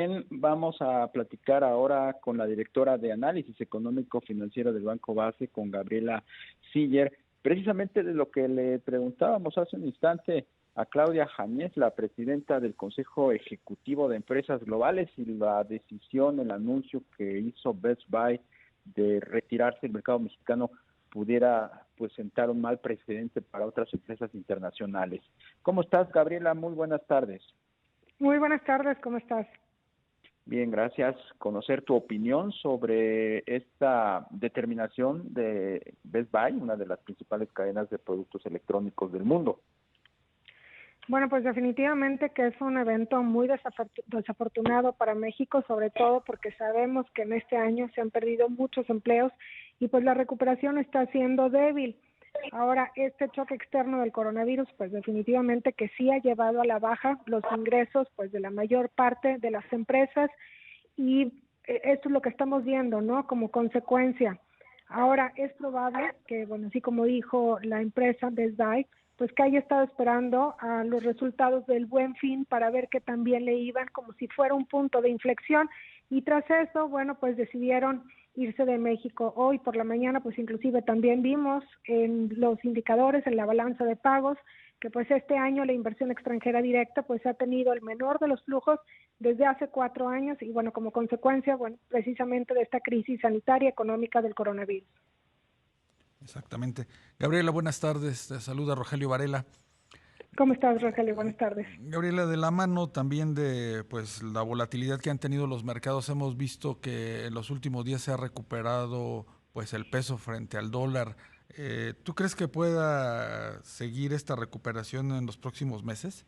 Bien, vamos a platicar ahora con la directora de Análisis Económico Financiero del Banco Base, con Gabriela Siller, precisamente de lo que le preguntábamos hace un instante a Claudia Jañez, la presidenta del Consejo Ejecutivo de Empresas Globales, y la decisión, el anuncio que hizo Best Buy de retirarse del mercado mexicano pudiera pues sentar un mal precedente para otras empresas internacionales. ¿Cómo estás, Gabriela? Muy buenas tardes. Muy buenas tardes, ¿cómo estás? Bien, gracias. Conocer tu opinión sobre esta determinación de Best Buy, una de las principales cadenas de productos electrónicos del mundo. Bueno, pues definitivamente que es un evento muy desafortunado para México, sobre todo porque sabemos que en este año se han perdido muchos empleos y pues la recuperación está siendo débil. Ahora, este choque externo del coronavirus, pues definitivamente que sí ha llevado a la baja los ingresos pues de la mayor parte de las empresas y esto es lo que estamos viendo, ¿no? Como consecuencia. Ahora, es probable que, bueno, así como dijo la empresa Best Buy, pues que haya estado esperando a los resultados del Buen Fin para ver que también le iban como si fuera un punto de inflexión y tras eso, bueno, pues decidieron irse de México. Hoy por la mañana, pues inclusive también vimos en los indicadores, en la balanza de pagos, que pues este año la inversión extranjera directa pues ha tenido el menor de los flujos desde hace 4 años y bueno, como consecuencia, bueno, precisamente de esta crisis sanitaria y económica del coronavirus. Exactamente. Gabriela, buenas tardes. Te saluda Rogelio Varela. ¿Cómo estás, Rogelio? Buenas tardes. Gabriela, de la mano también de pues la volatilidad que han tenido los mercados, hemos visto que en los últimos días se ha recuperado pues el peso frente al dólar. ¿Tú crees que pueda seguir esta recuperación en los próximos meses?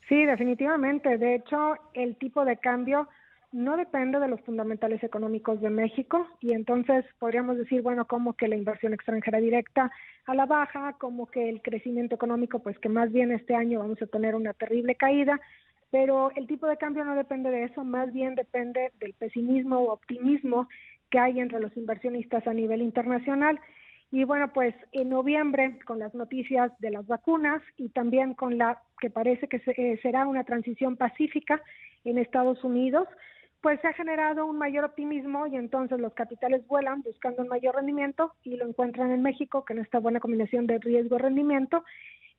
Sí, definitivamente. De hecho, el tipo de cambio no depende de los fundamentales económicos de México y entonces podríamos decir, bueno, como que la inversión extranjera directa a la baja, como que el crecimiento económico, pues que más bien este año vamos a tener una terrible caída, pero el tipo de cambio no depende de eso, más bien depende del pesimismo o optimismo que hay entre los inversionistas a nivel internacional. Y bueno, pues en noviembre, con las noticias de las vacunas y también con la que parece que será una transición pacífica en Estados Unidos, pues se ha generado un mayor optimismo y entonces los capitales vuelan buscando un mayor rendimiento y lo encuentran en México, con esta buena combinación de riesgo-rendimiento.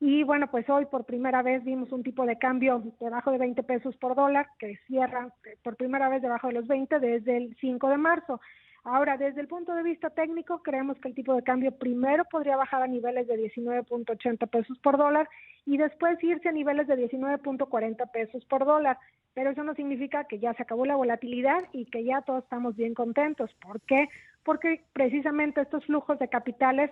Y bueno, pues hoy por primera vez vimos un tipo de cambio debajo de 20 pesos por dólar, que cierra por primera vez debajo de los 20 desde el 5 de marzo. Ahora, desde el punto de vista técnico, creemos que el tipo de cambio primero podría bajar a niveles de 19.80 pesos por dólar y después irse a niveles de 19.40 pesos por dólar. Pero eso no significa que ya se acabó la volatilidad y que ya todos estamos bien contentos. ¿Por qué? Porque precisamente estos flujos de capitales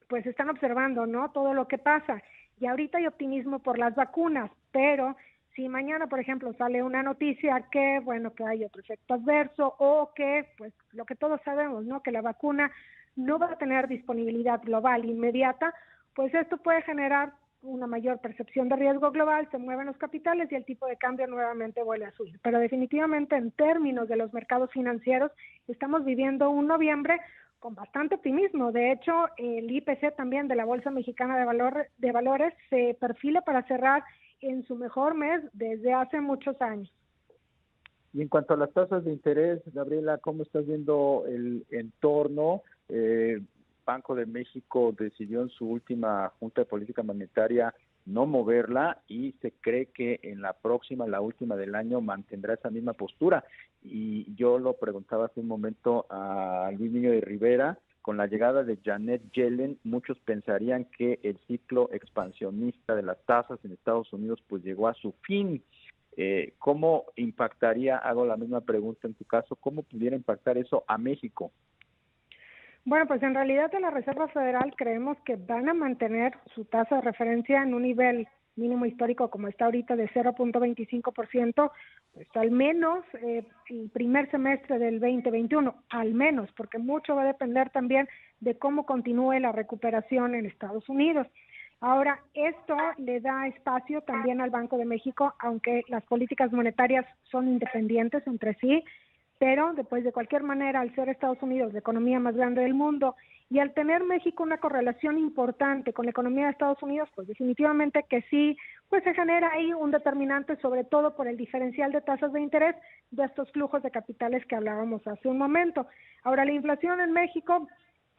pues están observando, ¿no? Todo lo que pasa. Y ahorita hay optimismo por las vacunas, pero si mañana, por ejemplo, sale una noticia que, bueno, que hay otro efecto adverso o que, pues, lo que todos sabemos, ¿no? Que la vacuna no va a tener disponibilidad global inmediata, pues esto puede generar una mayor percepción de riesgo global, se mueven los capitales y el tipo de cambio nuevamente vuelve a subir. Pero definitivamente en términos de los mercados financieros estamos viviendo un noviembre con bastante optimismo. De hecho, el IPC también de la Bolsa Mexicana de Valores se perfila para cerrar en su mejor mes desde hace muchos años. Y en cuanto a las tasas de interés, Gabriela, ¿cómo estás viendo el entorno? Banco de México decidió en su última Junta de Política Monetaria no moverla y se cree que en la próxima, la última del año, mantendrá esa misma postura. Y yo lo preguntaba hace un momento a Luis Niño de Rivera, con la llegada de Janet Yellen, muchos pensarían que el ciclo expansionista de las tasas en Estados Unidos pues llegó a su fin. ¿Cómo impactaría, hago la misma pregunta en tu caso, cómo pudiera impactar eso a México? Bueno, pues en realidad de la Reserva Federal creemos que van a mantener su tasa de referencia en un nivel mínimo histórico como está ahorita de 0.25%, pues al menos el primer semestre del 2021, al menos, porque mucho va a depender también de cómo continúe la recuperación en Estados Unidos. Ahora, esto le da espacio también al Banco de México, aunque las políticas monetarias son independientes entre sí, pero después de cualquier manera, al ser Estados Unidos la economía más grande del mundo y al tener México una correlación importante con la economía de Estados Unidos, pues definitivamente que sí, pues se genera ahí un determinante, sobre todo por el diferencial de tasas de interés de estos flujos de capitales que hablábamos hace un momento. Ahora, la inflación en México,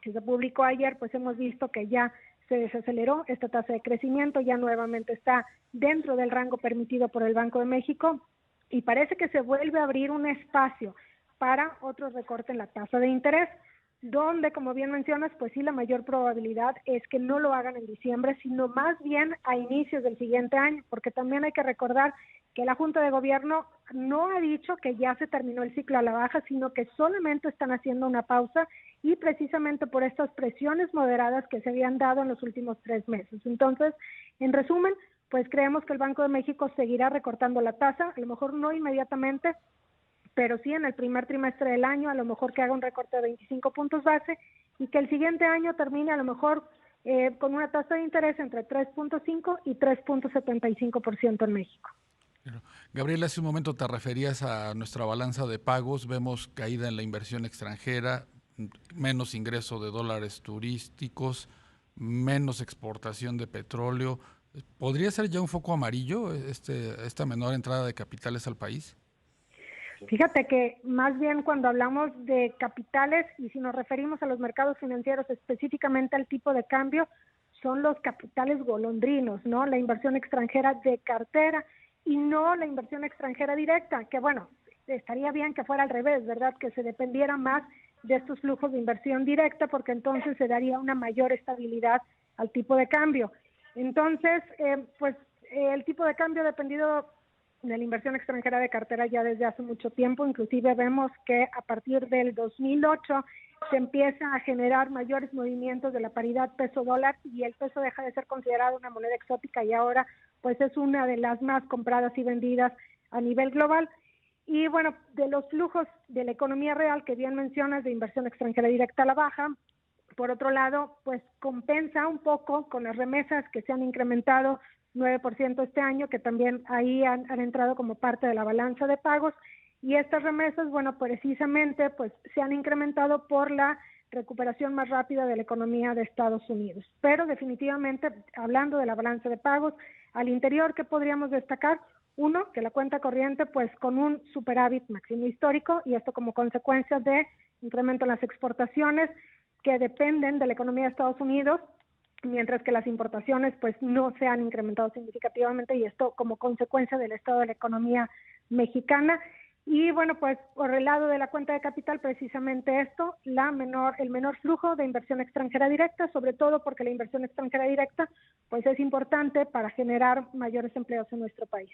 que se publicó ayer, pues hemos visto que ya se desaceleró esta tasa de crecimiento, ya nuevamente está dentro del rango permitido por el Banco de México y parece que se vuelve a abrir un espacio para otro recorte en la tasa de interés, donde, como bien mencionas, pues sí, la mayor probabilidad es que no lo hagan en diciembre, sino más bien a inicios del siguiente año, porque también hay que recordar que la Junta de Gobierno no ha dicho que ya se terminó el ciclo a la baja, sino que solamente están haciendo una pausa y precisamente por estas presiones moderadas que se habían dado en los últimos 3 meses. Entonces, en resumen, pues creemos que el Banco de México seguirá recortando la tasa, a lo mejor no inmediatamente, pero sí en el primer trimestre del año, a lo mejor que haga un recorte de 25 puntos base y que el siguiente año termine a lo mejor con una tasa de interés entre 3.5 y 3.75% en México. Gabriela, hace un momento te referías a nuestra balanza de pagos, vemos caída en la inversión extranjera, menos ingreso de dólares turísticos, menos exportación de petróleo. ¿Podría ser ya un foco amarillo esta menor entrada de capitales al país? Fíjate que más bien cuando hablamos de capitales y si nos referimos a los mercados financieros, específicamente al tipo de cambio, son los capitales golondrinos, ¿no? La inversión extranjera de cartera y no la inversión extranjera directa, que bueno, estaría bien que fuera al revés, ¿verdad? Que se dependiera más de estos flujos de inversión directa porque entonces se daría una mayor estabilidad al tipo de cambio. Entonces, el tipo de cambio ha dependido de la inversión extranjera de cartera ya desde hace mucho tiempo, inclusive vemos que a partir del 2008 se empieza a generar mayores movimientos de la paridad peso-dólar y el peso deja de ser considerado una moneda exótica y ahora pues es una de las más compradas y vendidas a nivel global. Y bueno, de los flujos de la economía real que bien mencionas de inversión extranjera directa a la baja, por otro lado, pues compensa un poco con las remesas que se han incrementado 9% este año, que también ahí han entrado como parte de la balanza de pagos, y estas remesas, bueno, precisamente pues se han incrementado por la recuperación más rápida de la economía de Estados Unidos. Pero definitivamente, hablando de la balanza de pagos, al interior, ¿qué podríamos destacar? Uno, que la cuenta corriente pues con un superávit máximo histórico, y esto como consecuencia de incremento en las exportaciones que dependen de la economía de Estados Unidos, mientras que las importaciones pues no se han incrementado significativamente y esto como consecuencia del estado de la economía mexicana. Y bueno, pues por el lado de la cuenta de capital, precisamente esto, el menor flujo de inversión extranjera directa, sobre todo porque la inversión extranjera directa pues es importante para generar mayores empleos en nuestro país.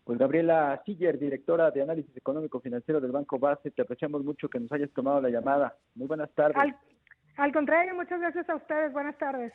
Pues Gabriela Siller, directora de Análisis Económico Financiero del Banco Base, te apreciamos mucho que nos hayas tomado la llamada. Muy buenas tardes. Al contrario, muchas gracias a ustedes. Buenas tardes.